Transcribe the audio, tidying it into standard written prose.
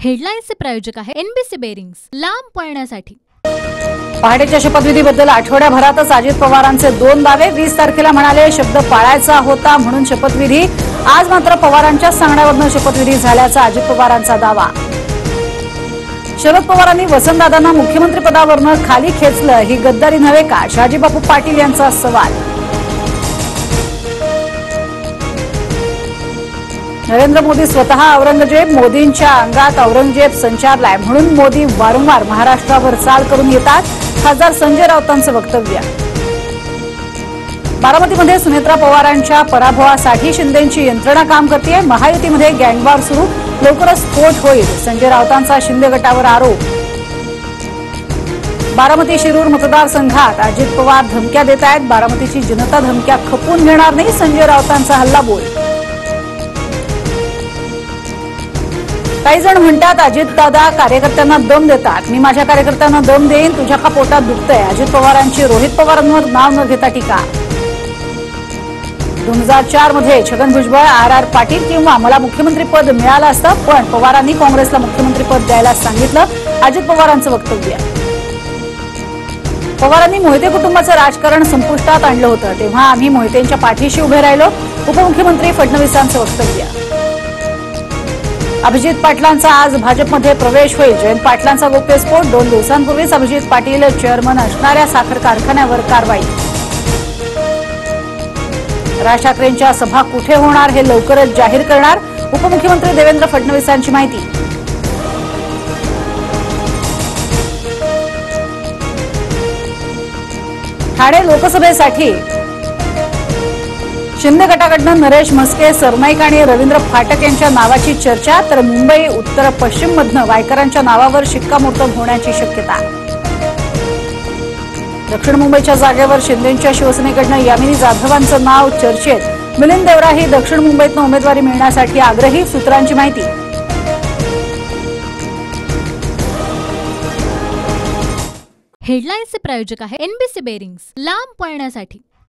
हेडलाईन्सचे प्रायोजक आहे NBC bearings, लांब पळण्यासाठी। पहाटेच्या शपथविधीबद्दल आठवड्याभरातच अजित पवारांचे 2 दावे। 20 तारखेला म्हणाले शब्द पाळायचा होता म्हणून शपथविधी। आज मात्र पवारांच्या सांगण्यावरून शपथविधी झाल्याचा अजित पवारांचा दावा। शरद पवारांनी वसंतदादांना मुख्यमंत्रीपदावरून खाली खेचलं, ही गद्दारी नव्हे का? शहाजीबापू पाटील यांचा सवाल। नरेंद्र मोदी स्वतः औरंगजेब, मोदींच्या अंगात औरंगजेब संचारलाय म्हणून मोदी वारंवार महाराष्ट्रावर चाल करून येतात। खासदार संजय राऊतांचं वक्तव्य। बारामतीमध्ये सुनेत्रा पवारांच्या पराभवासाठी शिंदेंची यंत्रणा काम करते। महायुतीमध्ये गँगवॉर सुरू, लवकरच स्फोट होईल, संजय राऊतांचा शिंदे गटावर आरोप। बारामती शिरूर मतदारसंघात अजित पवार धमक्या देत आहेत। बारामतीची जनता धमक्या खपून घेणार नाही, संजय राऊतांचा हल्लाबोल। काही जण म्हणतात अजितदादा कार्यकर्त्यांना दम देतात। मी माझ्या कार्यकर्त्यांना दम देईन, तुझ्या का पोटात दुखतंय? अजित पवारांची रोहित पवारांवर नाव न घेता टीका। 2004 मध्ये छगन भुजबळ, आर पाटील किंवा मला मुख्यमंत्रीपद मिळालं असतं, पण पवारांनी काँग्रेसला मुख्यमंत्रीपद द्यायला सांगितलं, अजित पवारांचं वक्तव्य। पवारांनी मोहिते कुटुंबाचं राजकारण संपुष्टात आणलं होतं, तेव्हा आम्ही मोहितेंच्या पाठीशी उभे राहिलो, उपमुख्यमंत्री फडणवीसांचं वक्तव्य। अभिजित पाटलांचा आज भाजपमध्ये प्रवेश होईल, जयंत पाटलांचा गोप्यस्फोट। 2 दिवसांपूर्वीच अभिजित पाटील चेअरमन असणाऱ्या साखर कारखान्यावर कारवाई। राज ठाकरेंच्या सभा कुठे होणार हे लवकरच जाहीर करणार, उपमुख्यमंत्री देवेंद्र फडणवीसांची माहिती। ठाणे लोकसभेसाठी शिंदे गटाकडून नरेश म्हस्के, सरनाईक आणि रवींद्र फाटक यांच्या नावाची चर्चा, तर मुंबई उत्तर पश्चिम मधनं वायकरांच्या नावावर शिक्कामोर्तब होण्याची शक्यता। दक्षिण मुंबईच्या जागेवर शिंदेंच्या शिवसेनेकडून यामिनी जाधवांचं नाव चर्चेत। मिलिंद देवराही दक्षिण मुंबईतनं उमेदवारी मिळण्यासाठी आग्रही, सूत्रांची माहिती। हेडलाईन्सचे प्रायोजक आहे एनबीसी बेरिंग्स, लांब पळण्यासाठी।